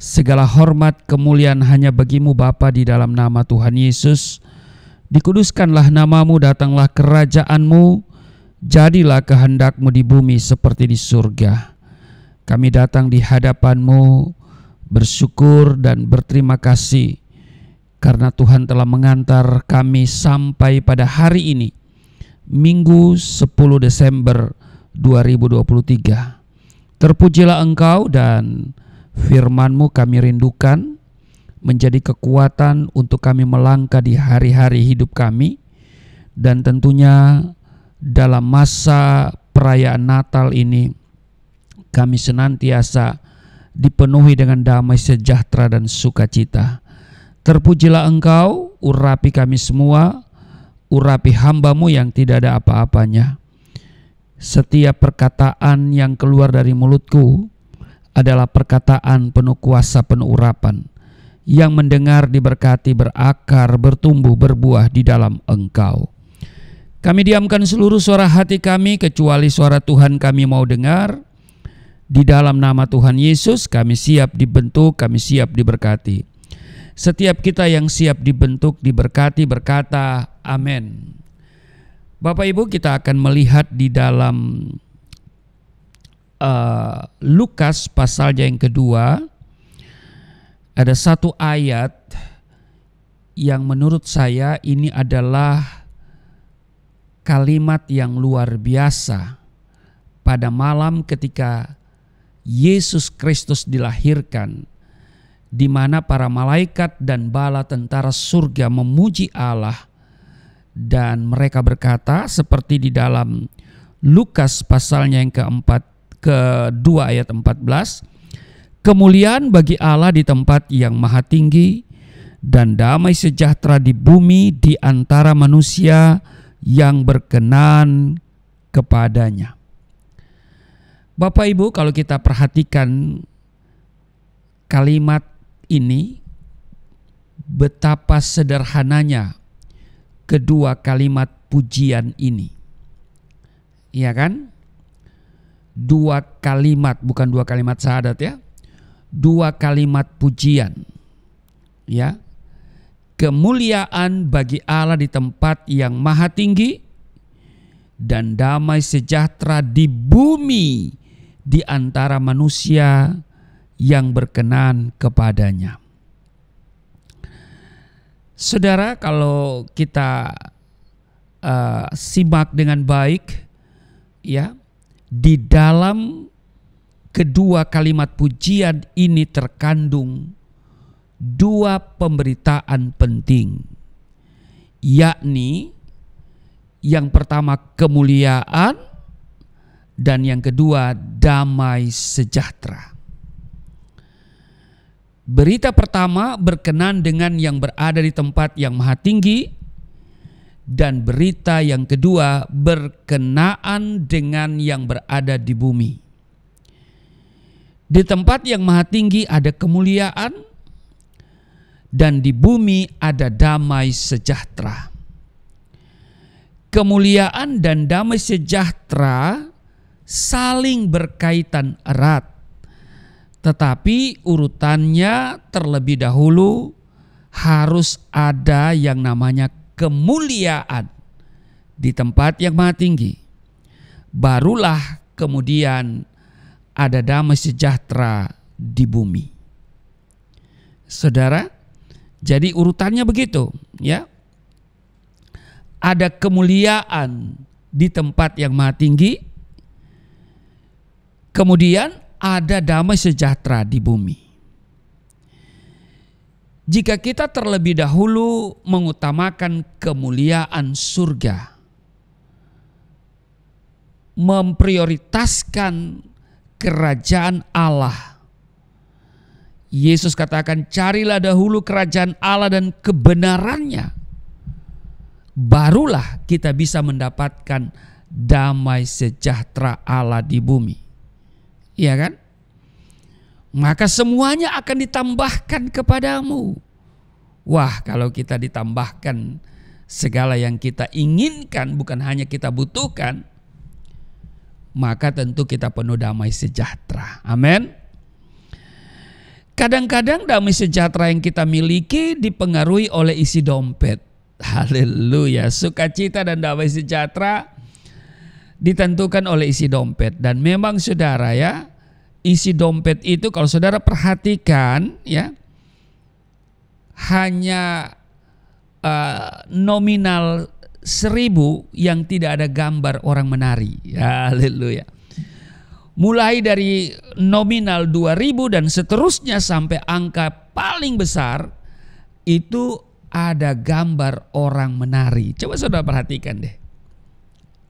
Segala hormat kemuliaan hanya bagi-Mu Bapa, di dalam nama Tuhan Yesus. Dikuduskanlah nama-Mu, datanglah kerajaan-Mu, jadilah kehendak-Mu di bumi seperti di surga. Kami datang di hadapan-Mu bersyukur dan berterima kasih karena Tuhan telah mengantar kami sampai pada hari ini, Minggu 10 Desember 2023. Terpujilah Engkau, dan firman-Mu kami rindukan menjadi kekuatan untuk kami melangkah di hari-hari hidup kami. Dan tentunya dalam masa perayaan Natal ini, kami senantiasa dipenuhi dengan damai sejahtera dan sukacita. Terpujilah Engkau, urapi kami semua, urapi hamba-Mu yang tidak ada apa-apanya. Setiap perkataan yang keluar dari mulutku adalah perkataan penuh kuasa, penuh urapan. Yang mendengar diberkati, berakar, bertumbuh, berbuah di dalam Engkau. Kami diamkan seluruh suara hati kami kecuali suara Tuhan kami mau dengar. Di dalam nama Tuhan Yesus kami siap dibentuk, kami siap diberkati. Setiap kita yang siap dibentuk, diberkati, berkata amin. Bapak Ibu, kita akan melihat di dalam Lukas pasalnya yang kedua, ada satu ayat yang menurut saya ini adalah kalimat yang luar biasa pada malam ketika Yesus Kristus dilahirkan, di mana para malaikat dan bala tentara surga memuji Allah, dan mereka berkata seperti di dalam Lukas pasalnya yang kedua ayat 14, kemuliaan bagi Allah di tempat yang maha tinggi, dan damai sejahtera di bumi di antara manusia yang berkenan kepadanya. Bapak Ibu, kalau kita perhatikan kalimat ini, betapa sederhananya kedua kalimat pujian ini. Iya kan? Dua kalimat, bukan dua kalimat syahadat ya. Dua kalimat pujian. Ya. Kemuliaan bagi Allah di tempat yang maha tinggi, dan damai sejahtera di bumi di antara manusia yang berkenan kepadanya. Saudara, kalau kita simak dengan baik, ya, di dalam kedua kalimat pujian ini terkandung dua pemberitaan penting, yakni yang pertama kemuliaan, dan yang kedua damai sejahtera. Berita pertama berkenan dengan yang berada di tempat yang maha tinggi, dan berita yang kedua berkenaan dengan yang berada di bumi. Di tempat yang maha tinggi ada kemuliaan, dan di bumi ada damai sejahtera. Kemuliaan dan damai sejahtera saling berkaitan erat, tetapi urutannya terlebih dahulu harus ada yang namanya kemuliaan di tempat yang maha tinggi. Barulah kemudian ada damai sejahtera di bumi. Saudara, jadi urutannya begitu, ya. Ada kemuliaan di tempat yang maha tinggi, kemudian ada damai sejahtera di bumi. Jika kita terlebih dahulu mengutamakan kemuliaan surga, memprioritaskan kerajaan Allah, Yesus katakan, carilah dahulu kerajaan Allah dan kebenarannya, barulah kita bisa mendapatkan damai sejahtera Allah di bumi. Iya kan? Maka semuanya akan ditambahkan kepadamu. Wah, kalau kita ditambahkan segala yang kita inginkan, bukan hanya kita butuhkan, maka tentu kita penuh damai sejahtera. Amin. Kadang-kadang damai sejahtera yang kita miliki dipengaruhi oleh isi dompet. Haleluya. Sukacita dan damai sejahtera ditentukan oleh isi dompet. Dan memang saudara ya, isi dompet itu kalau saudara perhatikan ya, hanya nominal 1.000 yang tidak ada gambar orang menari. Haleluya. Mulai dari nominal 2.000 dan seterusnya sampai angka paling besar itu ada gambar orang menari. Coba saudara perhatikan deh.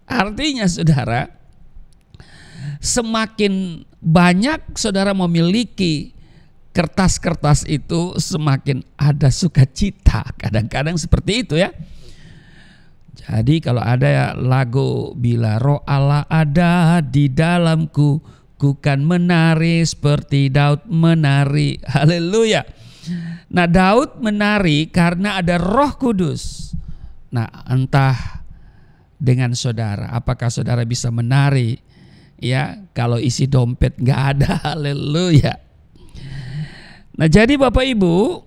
Artinya saudara, semakin banyak saudara memiliki kertas-kertas itu, semakin ada sukacita. Kadang-kadang seperti itu ya. Jadi kalau ada lagu bila roh Allah ada di dalamku, ku kan menari seperti Daud menari. Haleluya. Nah, Daud menari karena ada Roh Kudus. Nah, entah dengan saudara, apakah saudara bisa menari ya kalau isi dompet nggak ada? Haleluya. Nah, jadi Bapak Ibu,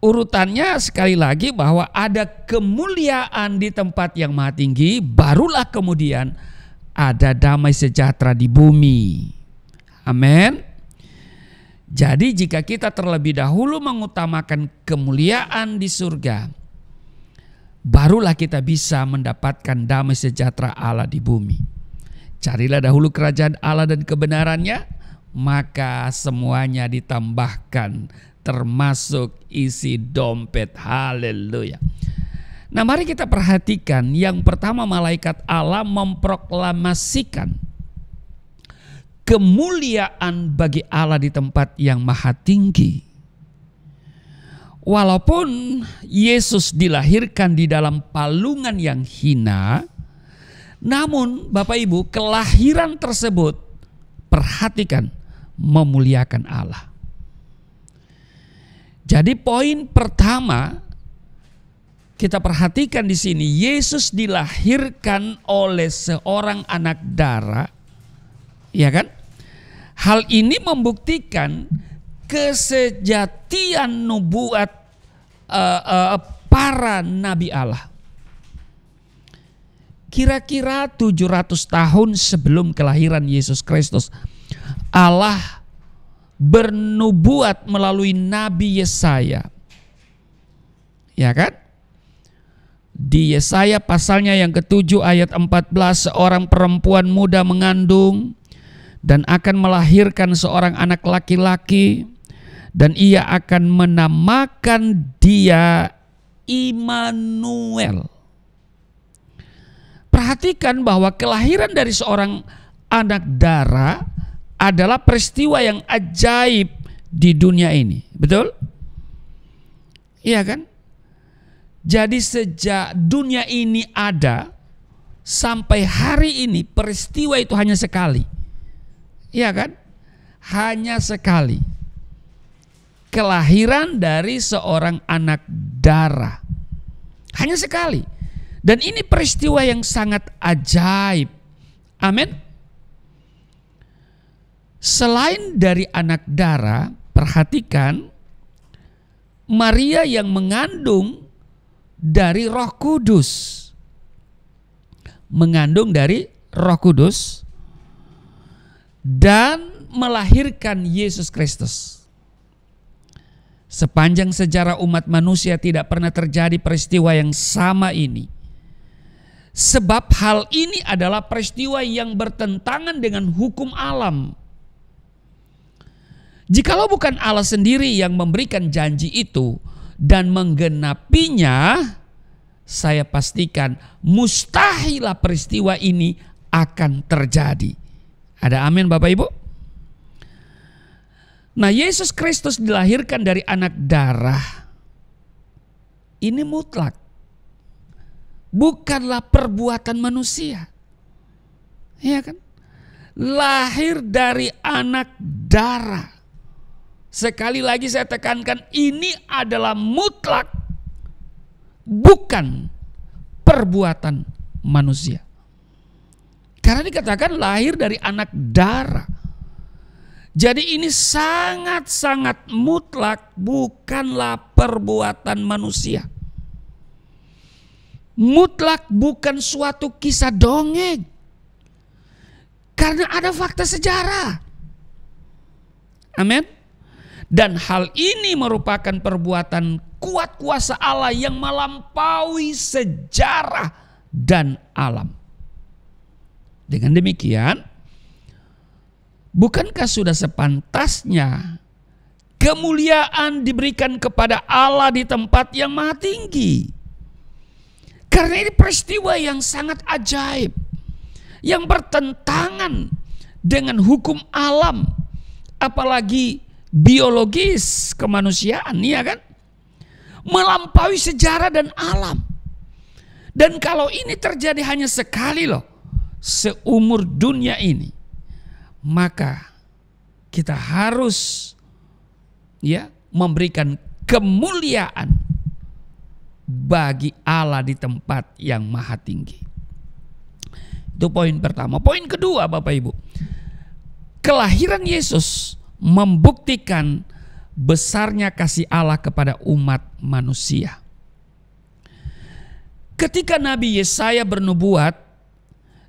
urutannya sekali lagi bahwa ada kemuliaan di tempat yang maha tinggi, barulah kemudian ada damai sejahtera di bumi. Amin. Jadi jika kita terlebih dahulu mengutamakan kemuliaan di surga, barulah kita bisa mendapatkan damai sejahtera Allah di bumi. Carilah dahulu kerajaan Allah dan kebenarannya, maka semuanya ditambahkan, termasuk isi dompet. Haleluya. Nah, mari kita perhatikan. Yang pertama, malaikat Allah memproklamasikan kemuliaan bagi Allah di tempat yang maha tinggi. Walaupun Yesus dilahirkan di dalam palungan yang hina, namun Bapak Ibu, kelahiran tersebut, perhatikan, memuliakan Allah. Jadi poin pertama kita perhatikan di sini, Yesus dilahirkan oleh seorang anak darah, ya kan? Hal ini membuktikan kesejatian nubuat para nabi Allah. Kira-kira 700 tahun sebelum kelahiran Yesus Kristus, Allah bernubuat melalui Nabi Yesaya. Ya kan? Di Yesaya pasalnya yang ke-7 ayat 14, seorang perempuan muda mengandung dan akan melahirkan seorang anak laki-laki, dan ia akan menamakan dia Immanuel. Perhatikan bahwa kelahiran dari seorang anak darah adalah peristiwa yang ajaib di dunia ini. Betul? Iya kan? Jadi sejak dunia ini ada sampai hari ini, peristiwa itu hanya sekali. Iya kan? Hanya sekali. Kelahiran dari seorang anak darah. Hanya sekali. Dan ini peristiwa yang sangat ajaib. Amin. Selain dari anak darah, perhatikan, Maria yang mengandung dari Roh Kudus. Mengandung dari Roh Kudus dan melahirkan Yesus Kristus. Sepanjang sejarah umat manusia tidak pernah terjadi peristiwa yang sama ini. Sebab hal ini adalah peristiwa yang bertentangan dengan hukum alam. Jikalau bukan Allah sendiri yang memberikan janji itu dan menggenapinya, saya pastikan mustahilah peristiwa ini akan terjadi. Ada amin Bapak Ibu? Nah, Yesus Kristus dilahirkan dari anak darah. Ini mutlak. Bukanlah perbuatan manusia. Ya kan? Lahir dari anak darah. Sekali lagi saya tekankan, ini adalah mutlak, bukan perbuatan manusia. Karena dikatakan lahir dari anak darah. Jadi ini sangat-sangat mutlak, bukanlah perbuatan manusia. Mutlak bukan suatu kisah dongeng. Karena ada fakta sejarah. Amin. Dan hal ini merupakan perbuatan kuat kuasa Allah yang melampaui sejarah dan alam. Dengan demikian, bukankah sudah sepantasnya kemuliaan diberikan kepada Allah di tempat yang maha tinggi? Karena ini peristiwa yang sangat ajaib, yang bertentangan dengan hukum alam, apalagi biologis kemanusiaan, ya kan? Melampaui sejarah dan alam. Dan kalau ini terjadi hanya sekali loh, seumur dunia ini, maka kita harus memberikan kemuliaan bagi Allah di tempat yang maha tinggi. Itu poin pertama. Poin kedua, Bapak Ibu, kelahiran Yesus membuktikan besarnya kasih Allah kepada umat manusia. Ketika Nabi Yesaya bernubuat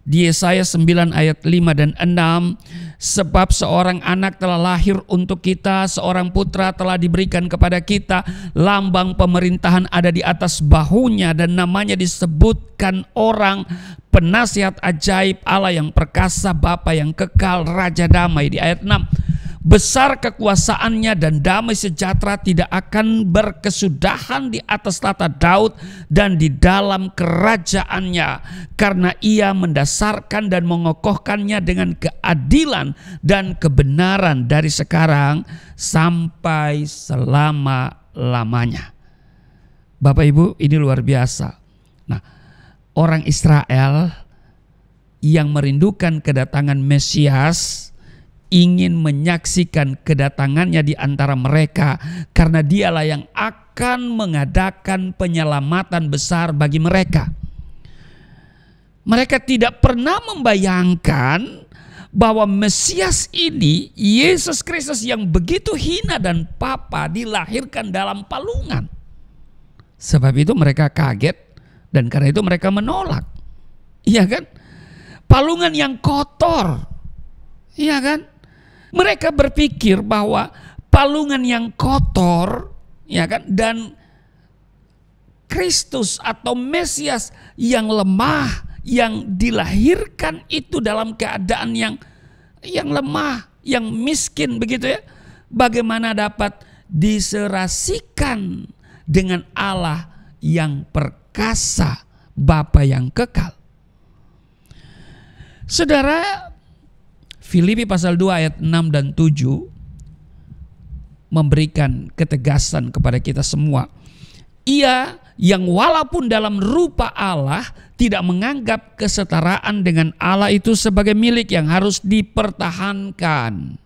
di Yesaya 9 ayat 5 dan 6, sebab seorang anak telah lahir untuk kita, seorang putra telah diberikan kepada kita, lambang pemerintahan ada di atas bahunya, dan namanya disebutkan orang penasihat ajaib, Allah yang perkasa, Bapa yang kekal, Raja damai. Di ayat 6, besar kekuasaannya dan damai sejahtera tidak akan berkesudahan di atas tata Daud dan di dalam kerajaannya, karena ia mendasarkan dan mengokohkannya dengan keadilan dan kebenaran dari sekarang sampai selama-lamanya. Bapak Ibu, ini luar biasa. Nah, orang Israel yang merindukan kedatangan Mesias ingin menyaksikan kedatangannya di antara mereka, karena dialah yang akan mengadakan penyelamatan besar bagi mereka. Mereka tidak pernah membayangkan bahwa Mesias ini, Yesus Kristus yang begitu hina dan papa, dilahirkan dalam palungan. Sebab itu mereka kaget, dan karena itu mereka menolak. Iya kan? Palungan yang kotor. Iya kan? Mereka berpikir bahwa palungan yang kotor, ya kan, dan Kristus atau Mesias yang lemah, yang dilahirkan itu dalam keadaan yang lemah, yang miskin begitu ya, bagaimana dapat diserasikan dengan Allah yang perkasa, Bapa yang kekal. Saudara, Filipi pasal 2 ayat 6 dan 7 memberikan ketegasan kepada kita semua. Ia yang walaupun dalam rupa Allah tidak menganggap kesetaraan dengan Allah itu sebagai milik yang harus dipertahankan,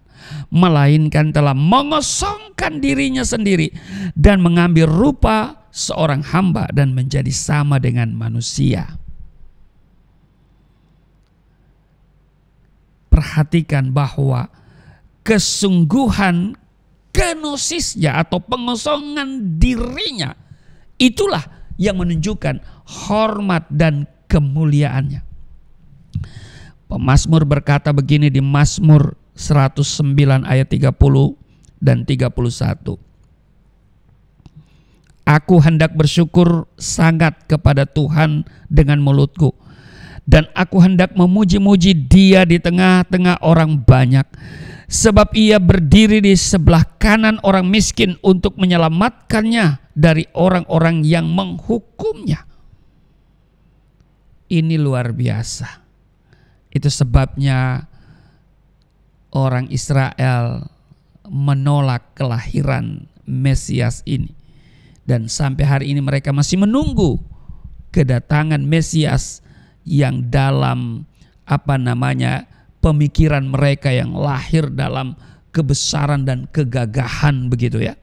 melainkan telah mengosongkan dirinya sendiri dan mengambil rupa seorang hamba dan menjadi sama dengan manusia. Perhatikan bahwa kesungguhan kenosisnya atau pengosongan dirinya, itulah yang menunjukkan hormat dan kemuliaannya. Pemazmur berkata begini di Mazmur 109 ayat 30 dan 31. Aku hendak bersyukur sangat kepada Tuhan dengan mulutku, dan aku hendak memuji-muji Dia di tengah-tengah orang banyak, sebab Ia berdiri di sebelah kanan orang miskin untuk menyelamatkannya dari orang-orang yang menghukumnya. Ini luar biasa. Itu sebabnya orang Israel menolak kelahiran Mesias ini, dan sampai hari ini mereka masih menunggu kedatangan Mesias yang dalam pemikiran mereka yang lahir dalam kebesaran dan kegagahan begitu ya.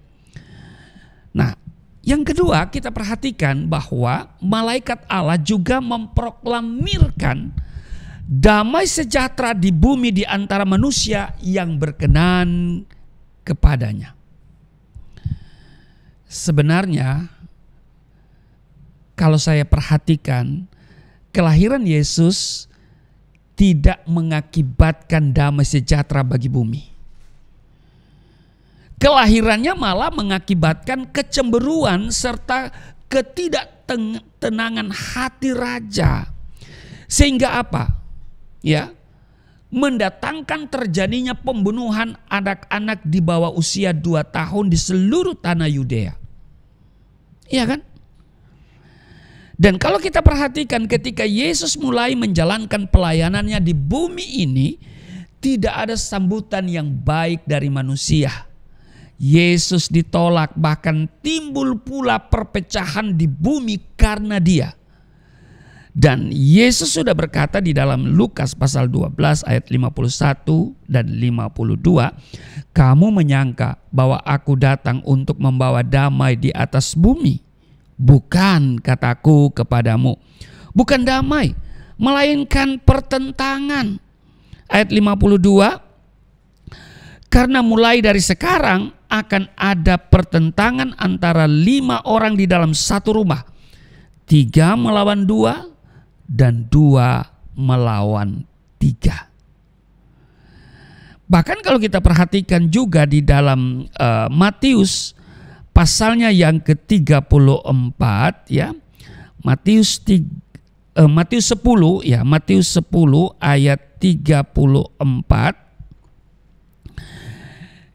Nah, yang kedua kita perhatikan bahwa malaikat Allah juga memproklamirkan damai sejahtera di bumi di antara manusia yang berkenan kepadanya. Sebenarnya kalau saya perhatikan, kelahiran Yesus tidak mengakibatkan damai sejahtera bagi bumi. Kelahirannya malah mengakibatkan kecemburuan serta ketidaktenangan hati raja. Sehingga apa? Ya, mendatangkan terjadinya pembunuhan anak-anak di bawah usia 2 tahun di seluruh tanah Yudea. Iya kan? Dan kalau kita perhatikan ketika Yesus mulai menjalankan pelayanannya di bumi ini, tidak ada sambutan yang baik dari manusia. Yesus ditolak, bahkan timbul pula perpecahan di bumi karena dia. Dan Yesus sudah berkata di dalam Lukas pasal 12 ayat 51 dan 52, "Kamu menyangka bahwa aku datang untuk membawa damai di atas bumi? Bukan, kataku kepadamu, bukan damai, melainkan pertentangan." Ayat 52, "Karena mulai dari sekarang akan ada pertentangan antara 5 orang di dalam satu rumah. 3 melawan 2 dan 2 melawan 3. Bahkan kalau kita perhatikan juga di dalam Matius pasalnya yang ke-34 ya. Matius 10 ya, Matius 10 ayat 34.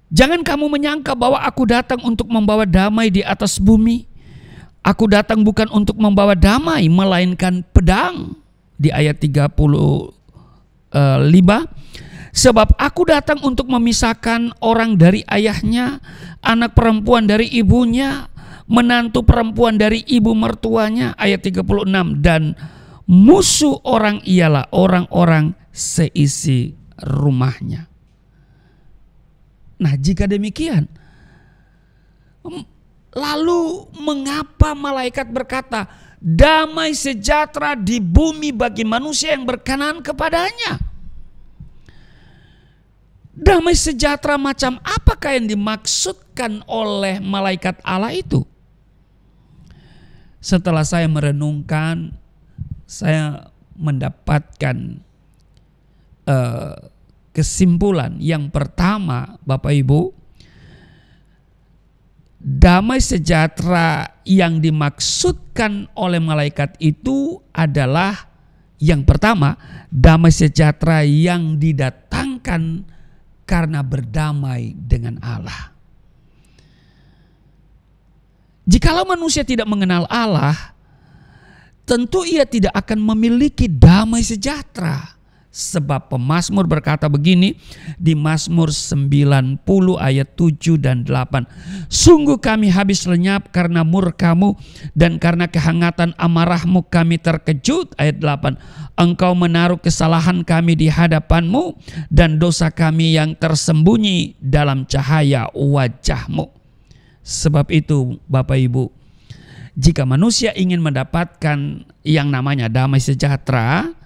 "Jangan kamu menyangka bahwa aku datang untuk membawa damai di atas bumi. Aku datang bukan untuk membawa damai, melainkan pedang." Di ayat 35, "Sebab aku datang untuk memisahkan orang dari ayahnya, anak perempuan dari ibunya, menantu perempuan dari ibu mertuanya." Ayat 36, "Dan musuh orang ialah orang-orang seisi rumahnya." Nah, jika demikian, lalu mengapa malaikat berkata, "Damai sejahtera di bumi bagi manusia yang berkenan kepadanya"? Damai sejahtera macam apakah yang dimaksudkan oleh malaikat Allah itu? Setelah saya merenungkan, saya mendapatkan kesimpulan yang pertama, Bapak Ibu, damai sejahtera yang dimaksudkan oleh malaikat itu adalah yang pertama, damai sejahtera yang didatangkan karena berdamai dengan Allah. Jikalau manusia tidak mengenal Allah, tentu ia tidak akan memiliki damai sejahtera. Sebab pemazmur berkata begini di Mazmur 90 ayat 7 dan 8. "Sungguh kami habis lenyap karena murka-Mu, dan karena kehangatan amarah-Mu kami terkejut." Ayat 8. "Engkau menaruh kesalahan kami di hadapan-Mu, dan dosa kami yang tersembunyi dalam cahaya wajah-Mu." Sebab itu Bapak Ibu, jika manusia ingin mendapatkan yang namanya damai sejahtera,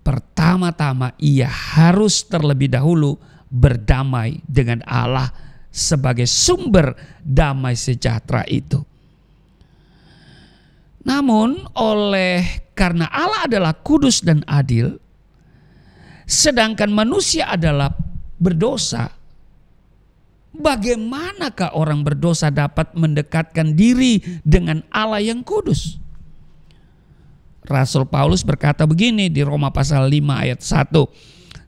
pertama-tama ia harus terlebih dahulu berdamai dengan Allah sebagai sumber damai sejahtera itu. Namun karena Allah adalah kudus dan adil, sedangkan manusia adalah berdosa, bagaimanakah orang berdosa dapat mendekatkan diri dengan Allah yang kudus? Rasul Paulus berkata begini di Roma pasal 5 ayat 1.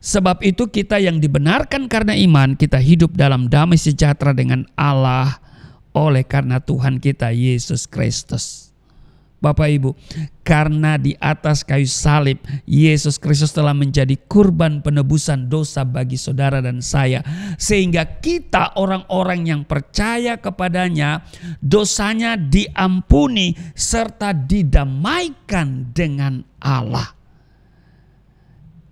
"Sebab itu kita yang dibenarkan karena iman, kita hidup dalam damai sejahtera dengan Allah oleh karena Tuhan kita Yesus Kristus." Bapak Ibu, karena di atas kayu salib Yesus Kristus telah menjadi kurban penebusan dosa bagi saudara dan saya, sehingga kita orang-orang yang percaya kepadanya dosanya diampuni serta didamaikan dengan Allah.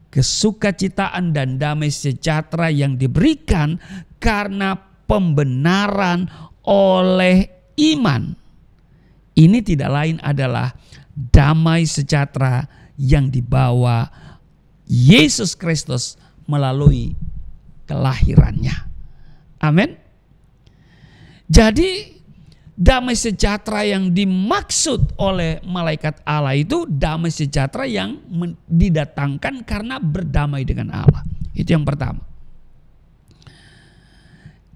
Kesukacitaan dan damai sejahtera yang diberikan karena pembenaran oleh iman. Ini tidak lain adalah damai sejahtera yang dibawa Yesus Kristus melalui kelahirannya. Amin. Jadi damai sejahtera yang dimaksud oleh malaikat Allah itu damai sejahtera yang didatangkan karena berdamai dengan Allah. Itu yang pertama.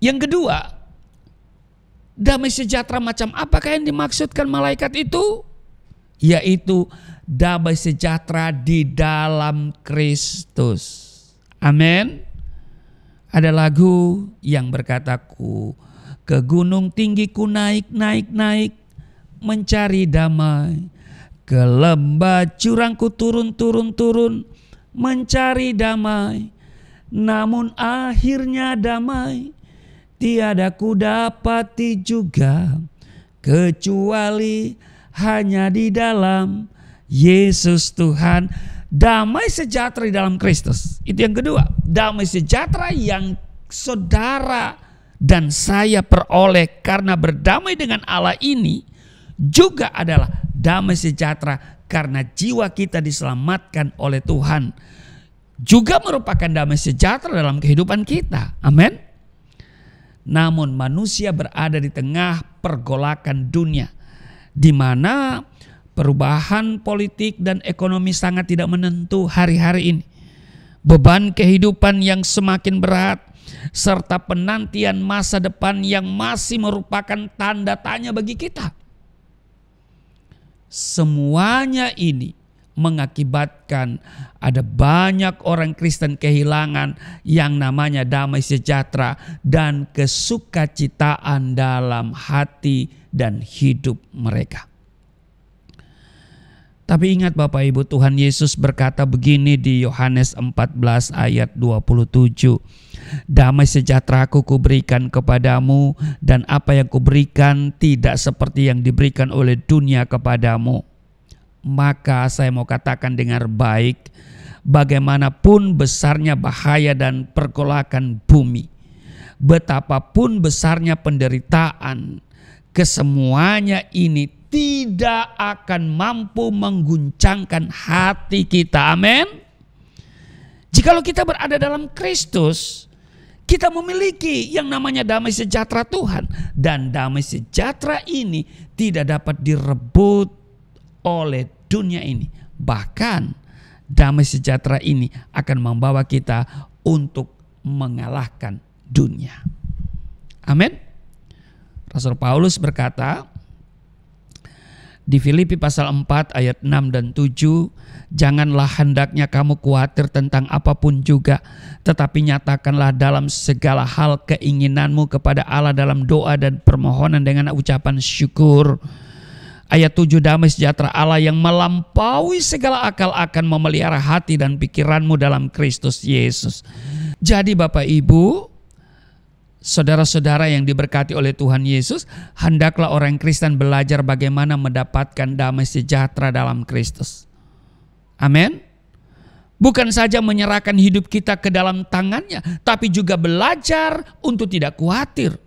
Yang kedua, damai sejahtera macam apakah yang dimaksudkan malaikat itu? Yaitu damai sejahtera di dalam Kristus. Amin. Ada lagu yang berkata, ke gunung tinggi ku naik, mencari damai. Ke lembah jurang ku turun, mencari damai. Namun akhirnya damai tiada ku dapati juga, kecuali hanya di dalam Yesus Tuhan. Damai sejahtera di dalam Kristus. Itu yang kedua. Damai sejahtera yang saudara dan saya peroleh karena berdamai dengan Allah ini juga adalah damai sejahtera karena jiwa kita diselamatkan oleh Tuhan. Juga merupakan damai sejahtera dalam kehidupan kita. Amin. Namun manusia berada di tengah pergolakan dunia, di mana perubahan politik dan ekonomi sangat tidak menentu hari-hari ini. Beban kehidupan yang semakin berat, serta penantian masa depan yang masih merupakan tanda tanya bagi kita. Semuanya ini mengakibatkan ada banyak orang Kristen kehilangan yang namanya damai sejahtera dan kesukacitaan dalam hati dan hidup mereka. Tapi ingat Bapak Ibu, Tuhan Yesus berkata begini di Yohanes 14 ayat 27. Damai sejahtera aku kuberikan kepadamu, dan apa yang kuberikan tidak seperti yang diberikan oleh dunia kepadamu. Maka saya mau katakan dengar baik, bagaimanapun besarnya bahaya dan pergolakan bumi, betapapun besarnya penderitaan, kesemuanya ini tidak akan mampu mengguncangkan hati kita. Amin. Jikalau kita berada dalam Kristus, kita memiliki yang namanya damai sejahtera Tuhan. Dan damai sejahtera ini tidak dapat direbut oleh dunia ini. Bahkan damai sejahtera ini akan membawa kita untuk mengalahkan dunia. Amin. Rasul Paulus berkata di Filipi pasal 4 ayat 6 dan 7, janganlah hendaknya kamu khawatir tentang apapun juga, tetapi nyatakanlah dalam segala hal keinginanmu kepada Allah dalam doa dan permohonan dengan ucapan syukur. Ayat 7, damai sejahtera Allah yang melampaui segala akal akan memelihara hati dan pikiranmu dalam Kristus Yesus. Jadi Bapak Ibu, saudara-saudara yang diberkati oleh Tuhan Yesus, hendaklah orang Kristen belajar bagaimana mendapatkan damai sejahtera dalam Kristus. Amin. Bukan saja menyerahkan hidup kita ke dalam tangannya, tapi juga belajar untuk tidak khawatir.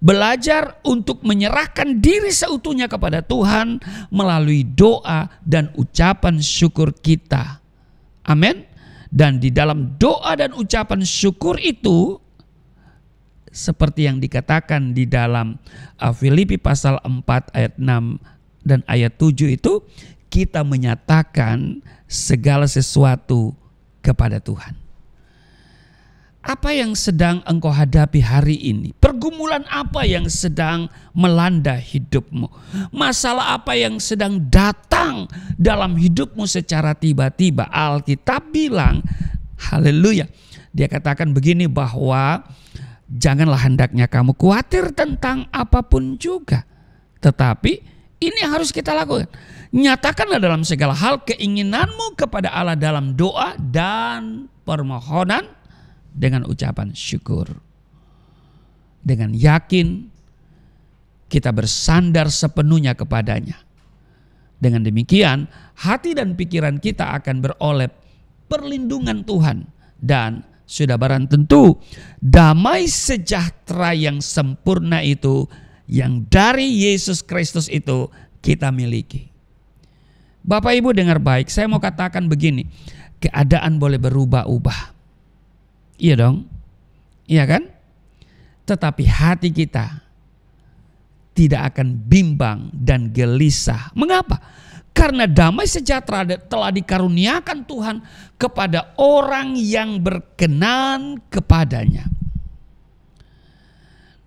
Belajar untuk menyerahkan diri seutuhnya kepada Tuhan melalui doa dan ucapan syukur kita. Amin. Dan di dalam doa dan ucapan syukur itu, seperti yang dikatakan di dalam Filipi pasal 4 ayat 6 dan ayat 7 itu, kita menyatakan segala sesuatu kepada Tuhan. Apa yang sedang engkau hadapi hari ini? Pergumulan apa yang sedang melanda hidupmu? Masalah apa yang sedang datang dalam hidupmu secara tiba-tiba? Alkitab bilang, haleluya, dia katakan begini bahwa janganlah hendaknya kamu khawatir tentang apapun juga. Tetapi ini yang harus kita lakukan. Nyatakanlah dalam segala hal keinginanmu kepada Allah dalam doa dan permohonan dengan ucapan syukur. Dengan yakin kita bersandar sepenuhnya kepadanya. Dengan demikian hati dan pikiran kita akan beroleh perlindungan Tuhan. Dan sudah barang tentu damai sejahtera yang sempurna itu yang dari Yesus Kristus itu kita miliki. Bapak Ibu dengar baik, saya mau katakan begini. keadaan boleh berubah-ubah. Iya dong? Iya kan? Tetapi hati kita tidak akan bimbang dan gelisah. Mengapa? Karena damai sejahtera telah dikaruniakan Tuhan kepada orang yang berkenan kepadanya.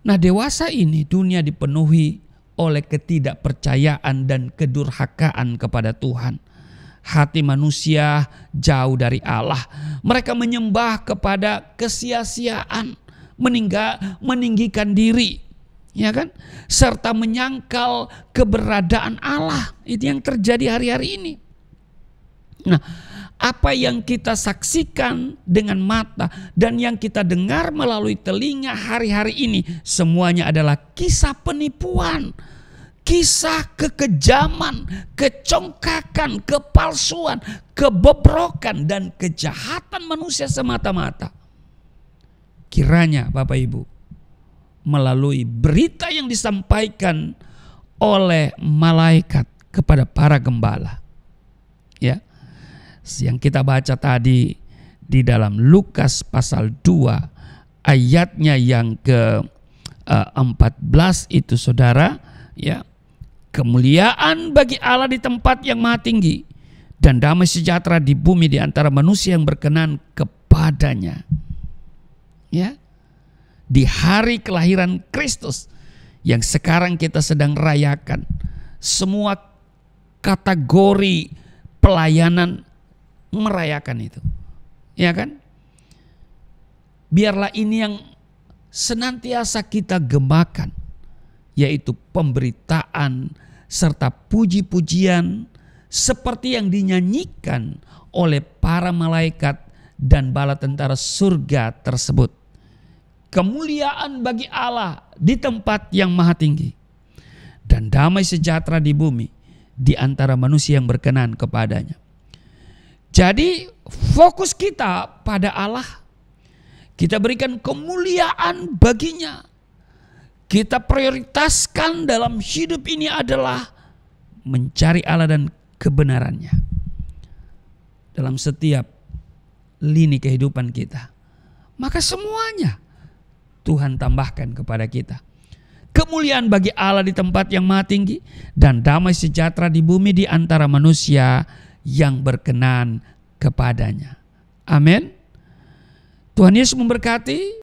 Nah, dewasa ini dunia dipenuhi oleh ketidakpercayaan dan kedurhakaan kepada Tuhan. Hati manusia jauh dari Allah. Mereka menyembah kepada kesia-siaan, meninggikan diri, ya kan? Serta menyangkal keberadaan Allah. Itu yang terjadi hari-hari ini. Nah, apa yang kita saksikan dengan mata dan yang kita dengar melalui telinga hari-hari ini semuanya adalah kisah penipuan, kisah kekejaman, kecongkakan, kepalsuan, kebobrokan dan kejahatan manusia semata-mata. Kiranya Bapak Ibu melalui berita yang disampaikan oleh malaikat kepada para gembala, ya, yang kita baca tadi di dalam Lukas pasal 2 ayatnya yang ke-14 itu saudara, ya, kemuliaan bagi Allah di tempat yang maha tinggi dan damai sejahtera di bumi di antara manusia yang berkenan kepadanya. Ya, di hari kelahiran Kristus yang sekarang kita sedang rayakan, semua kategori pelayanan merayakan itu, ya kan? Biarlah ini yang senantiasa kita gemakan, yaitu pemberitaan serta puji-pujian seperti yang dinyanyikan oleh para malaikat dan bala tentara surga tersebut. Kemuliaan bagi Allah di tempat yang maha tinggi dan damai sejahtera di bumi di antara manusia yang berkenan kepadanya. Jadi fokus kita pada Allah. Kita berikan kemuliaan baginya. Kita prioritaskan dalam hidup ini adalah mencari Allah dan kebenarannya dalam setiap lini kehidupan kita. Maka semuanya Tuhan tambahkan kepada kita. Kemuliaan bagi Allah di tempat yang maha tinggi dan damai sejahtera di bumi di antara manusia yang berkenan kepadanya. Amin. Tuhan Yesus memberkati.